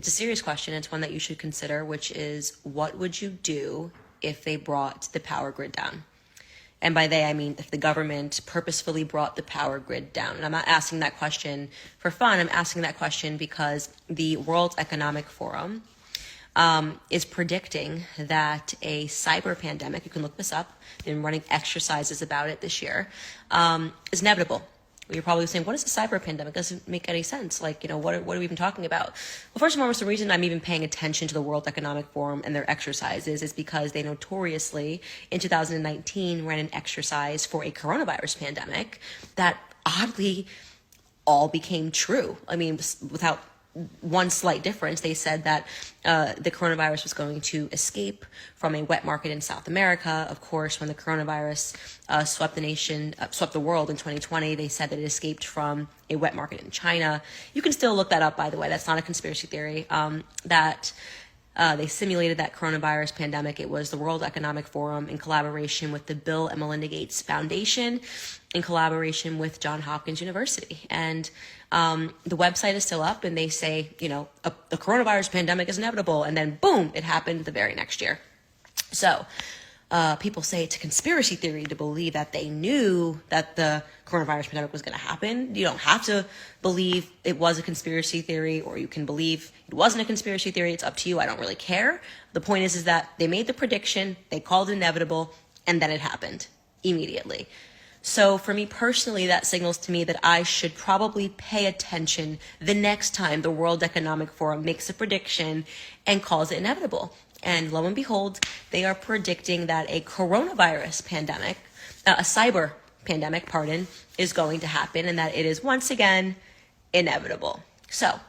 It's a serious question. It's one that you should consider, which is, what would you do if they brought the power grid down? And by they, I mean if the government purposefully brought the power grid down. And I'm not asking that question for fun. I'm asking that question because the World Economic Forum is predicting that a cyber pandemic, you can look this up, they've been running exercises about it this year, is inevitable. You're probably saying, what is a cyber pandemic? It doesn't make any sense. Like, what are we even talking about? Well, first and foremost, the reason I'm even paying attention to the World Economic Forum and their exercises is because they notoriously, in 2019, ran an exercise for a coronavirus pandemic that oddly all became true. I mean, without one slight difference, they said that the coronavirus was going to escape from a wet market in South America. Of course, when the coronavirus swept the world in 2020, they said that it escaped from a wet market in China. You can still look that up, by the way. That's not a conspiracy theory. They simulated that coronavirus pandemic. It was the World Economic Forum in collaboration with the Bill and Melinda Gates Foundation, in collaboration with Johns Hopkins University. And the website is still up, and they say, the coronavirus pandemic is inevitable. And then boom, it happened the very next year. So people say it's a conspiracy theory to believe that they knew that the coronavirus pandemic was going to happen. You don't have to believe it was a conspiracy theory, or you can believe it wasn't a conspiracy theory. It's up to you. I don't really care. The point is that they made the prediction, they called it inevitable, and then it happened immediately. So for me personally, that signals to me that I should probably pay attention the next time the World Economic Forum makes a prediction and calls it inevitable. And lo and behold, they are predicting that a coronavirus pandemic, a cyber pandemic, is going to happen, and that it is once again inevitable. So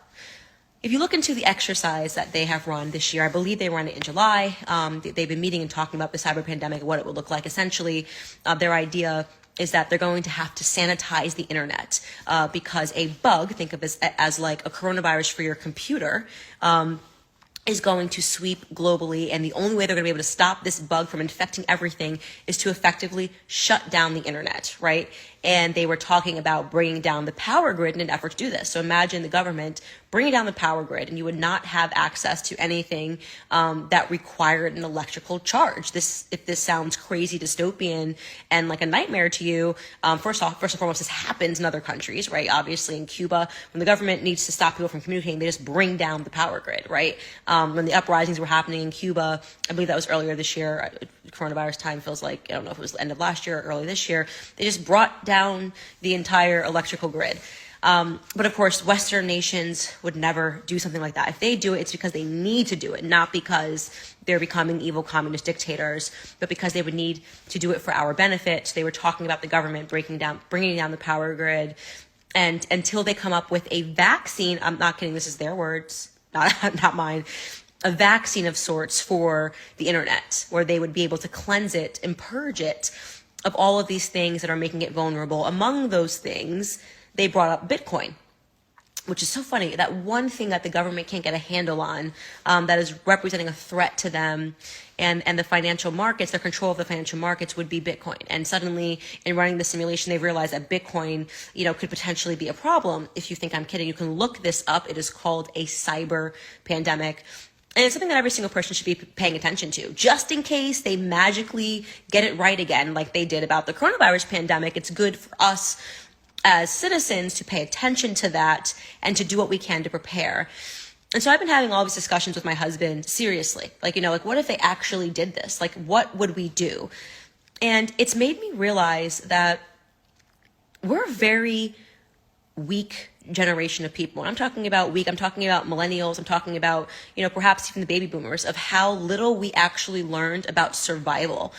if you look into the exercise that they have run this year, I believe they ran it in July. They've been meeting and talking about the cyber pandemic, what it would look like. Essentially, their idea is that they're going to have to sanitize the internet because a bug, think of it as like a coronavirus for your computer, is going to sweep globally, and the only way they're going to be able to stop this bug from infecting everything is to effectively shut down the internet, right? And they were talking about bringing down the power grid in an effort to do this. So imagine the government bringing down the power grid, and you would not have access to anything that required an electrical charge. If this sounds crazy, dystopian, and like a nightmare to you, first and foremost, this happens in other countries, right? Obviously in Cuba, when the government needs to stop people from communicating, they just bring down the power grid, right? When the uprisings were happening in Cuba, I believe that was earlier this year, coronavirus time feels like, I don't know if it was the end of last year or early this year, they just brought down the entire electrical grid. But of course, Western nations would never do something like that. If they do it, it's because they need to do it, not because they're becoming evil communist dictators, but because they would need to do it for our benefit. They were talking about the government bringing down the power grid, and until they come up with a vaccine, I'm not kidding, this is their words, not mine, a vaccine of sorts for the internet, where they would be able to cleanse it and purge it of all of these things that are making it vulnerable. Among those things, they brought up Bitcoin, which is so funny. That one thing that the government can't get a handle on, that is representing a threat to them and the financial markets, their control of the financial markets, would be Bitcoin. And suddenly, in running the simulation, they realized that Bitcoin, could potentially be a problem. If you think I'm kidding, you can look this up. It is called a cyber pandemic. And it's something that every single person should be paying attention to, just in case they magically get it right again, like they did about the coronavirus pandemic. It's good for us as citizens to pay attention to that and to do what we can to prepare. And so I've been having all these discussions with my husband seriously, like what if they actually did this? Like, what would we do? And it's made me realize that we're a very weak generation of people. When I'm talking about weak, I'm talking about millennials, I'm talking about, perhaps even the baby boomers, of how little we actually learned about survival.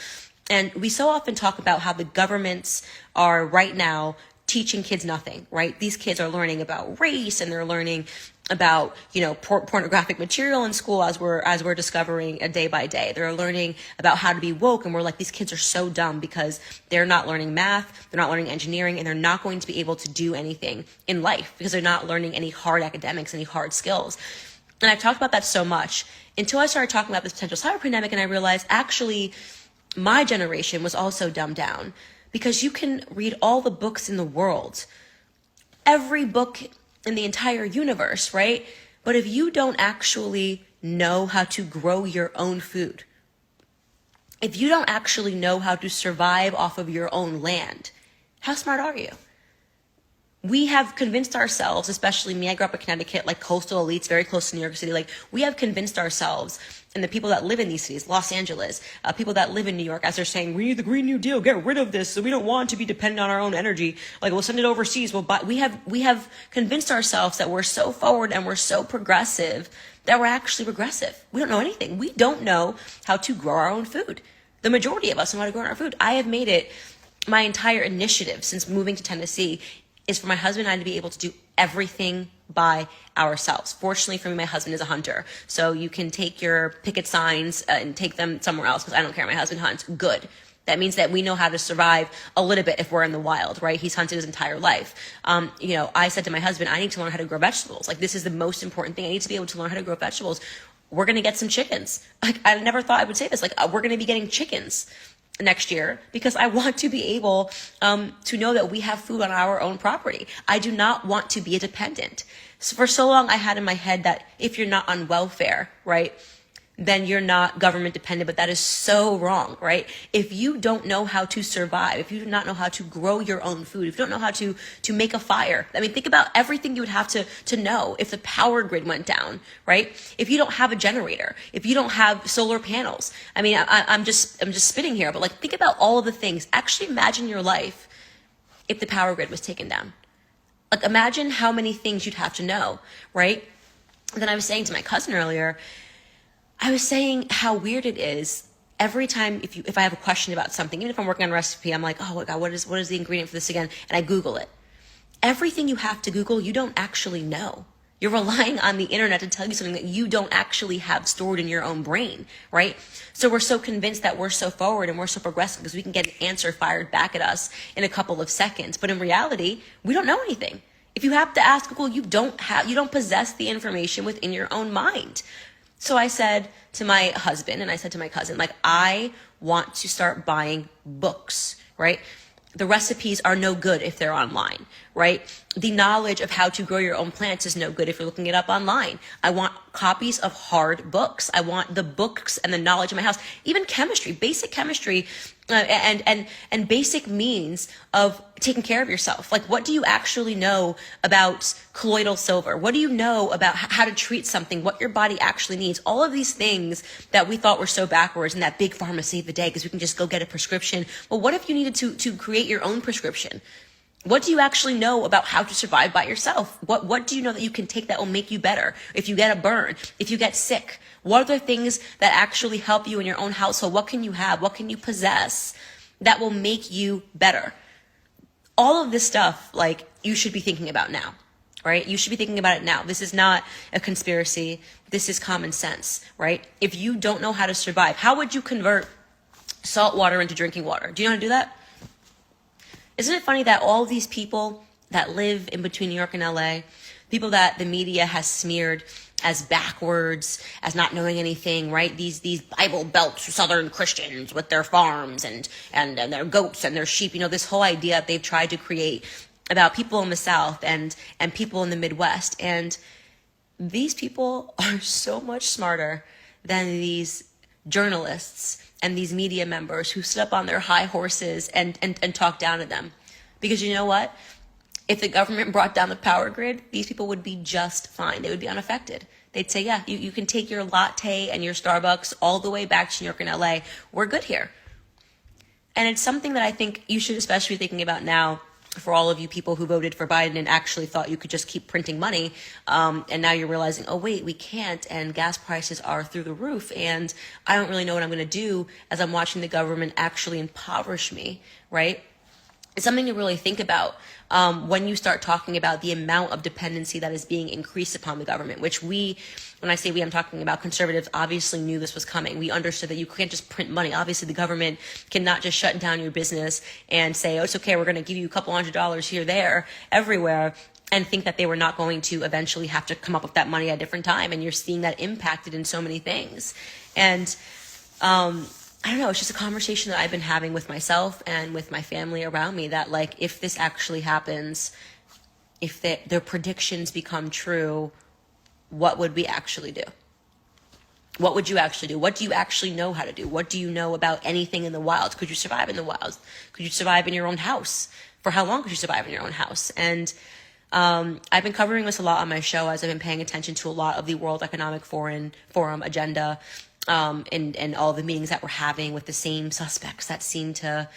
And we so often talk about how the governments are right now teaching kids nothing, right? These kids are learning about race, and they're learning about, pornographic material in school as we're discovering a day by day. They're learning about how to be woke, and we're like, these kids are so dumb because they're not learning math, they're not learning engineering, and they're not going to be able to do anything in life because they're not learning any hard academics, any hard skills. And I've talked about that so much until I started talking about this potential cyber pandemic, and I realized actually my generation was also dumbed down, because you can read all the books in the world, every book in the entire universe, right? But if you don't actually know how to grow your own food, if you don't actually know how to survive off of your own land, how smart are you? We have convinced ourselves, especially me, I grew up in Connecticut, like coastal elites, very close to New York City. Like, we have convinced ourselves, and the people that live in these cities, Los Angeles, people that live in New York, as they're saying, we need the Green New Deal, get rid of this, so we don't want to be dependent on our own energy. Like, we'll send it overseas. We have convinced ourselves that we're so forward and we're so progressive that we're actually regressive. We don't know anything. We don't know how to grow our own food. The majority of us know how to grow our food. I have made it my entire initiative since moving to Tennessee is for my husband and I to be able to do everything by ourselves. Fortunately for me, my husband is a hunter. So you can take your picket signs and take them somewhere else, because I don't care. My husband hunts. Good. That means that we know how to survive a little bit if we're in the wild, right? He's hunted his entire life. I said to my husband, I need to learn how to grow vegetables. Like, this is the most important thing. I need to be able to learn how to grow vegetables. We're going to get some chickens. Like, I never thought I would say this. Like, we're going to be getting chickens next year because I want to be able to know that we have food on our own property. I do not want to be a dependent. So for so long, I had in my head that if you're not on welfare, right, then you're not government dependent, but that is so wrong, right? If you don't know how to survive, if you do not know how to grow your own food, if you don't know how to make a fire, I mean, think about everything you would have to know if the power grid went down, right? If you don't have a generator, if you don't have solar panels, I mean, I'm just spitting here, but like, think about all of the things. Actually imagine your life if the power grid was taken down. Like, imagine how many things you'd have to know, right? And then I was saying to my cousin earlier, I was saying how weird it is every time if I have a question about something, even if I'm working on a recipe, I'm like, oh my God, what is the ingredient for this again? And I Google it. Everything you have to Google, you don't actually know. You're relying on the internet to tell you something that you don't actually have stored in your own brain, right? So we're so convinced that we're so forward and we're so progressive because we can get an answer fired back at us in a couple of seconds. But in reality, we don't know anything. If you have to ask Google, you don't possess the information within your own mind. So I said to my husband and I said to my cousin, like, I want to start buying books, right? The recipes are no good if they're online, right? The knowledge of how to grow your own plants is no good if you're looking it up online. I want copies of hard books. I want the books and the knowledge in my house, even chemistry, basic chemistry, and basic means of taking care of yourself. Like, what do you actually know about colloidal silver? What do you know about how to treat something, what your body actually needs? All of these things that we thought were so backwards and that big pharma saved the day because we can just go get a prescription. Well, what if you needed to create your own prescription? What do you actually know about how to survive by yourself? What do you know that you can take that will make you better? If you get a burn, if you get sick, what are the things that actually help you in your own household? What can you have? What can you possess that will make you better? All of this stuff, like, you should be thinking about now, right? You should be thinking about it now. This is not a conspiracy. This is common sense, right? If you don't know how to survive, how would you convert salt water into drinking water? Do you know how to do that? Isn't it funny that all these people that live in between New York and LA, people that the media has smeared as backwards, as not knowing anything, right? These Bible Belt Southern Christians with their farms and their goats and their sheep, this whole idea that they've tried to create about people in the South and people in the Midwest. And these people are so much smarter than these journalists and these media members who sit up on their high horses and talk down to them. Because you know what? If the government brought down the power grid, these people would be just fine. They would be unaffected. They'd say, yeah, you can take your latte and your Starbucks all the way back to New York and LA. We're good here. And it's something that I think you should especially be thinking about now for all of you people who voted for Biden and actually thought you could just keep printing money. And now you're realizing, oh, wait, we can't. And gas prices are through the roof. And I don't really know what I'm going to do as I'm watching the government actually impoverish me, right? It's something to really think about when you start talking about the amount of dependency that is being increased upon the government, which when I say we, I'm talking about conservatives, obviously knew this was coming. We understood that you can't just print money. Obviously, the government cannot just shut down your business and say, oh, it's okay, we're going to give you a couple $100s here, there, everywhere, and think that they were not going to eventually have to come up with that money at a different time. And you're seeing that impacted in so many things. And I don't know, it's just a conversation that I've been having with myself and with my family around me that, like, if this actually happens, if their predictions become true, what would we actually do? What would you actually do? What do you actually know how to do? What do you know about anything in the wild? Could you survive in the wild? Could you survive in your own house? For how long could you survive in your own house? And I've been covering this a lot on my show as I've been paying attention to a lot of the World Economic Forum agenda, and all the meetings that we're having with the same suspects that seem to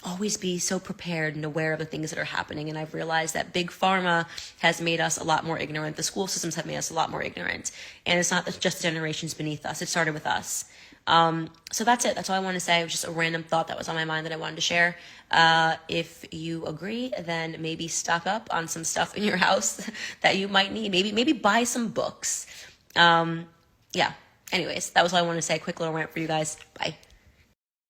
always be so prepared and aware of the things that are happening. And I've realized that big pharma has made us a lot more ignorant. The school systems have made us a lot more ignorant. And it's not just the generations beneath us. It started with us. So that's it. That's all I want to say. It was just a random thought that was on my mind that I wanted to share. If you agree, then maybe stock up on some stuff in your house that you might need. Maybe buy some books. Yeah. Anyways, that was all I wanted to say. A quick little rant for you guys. Bye.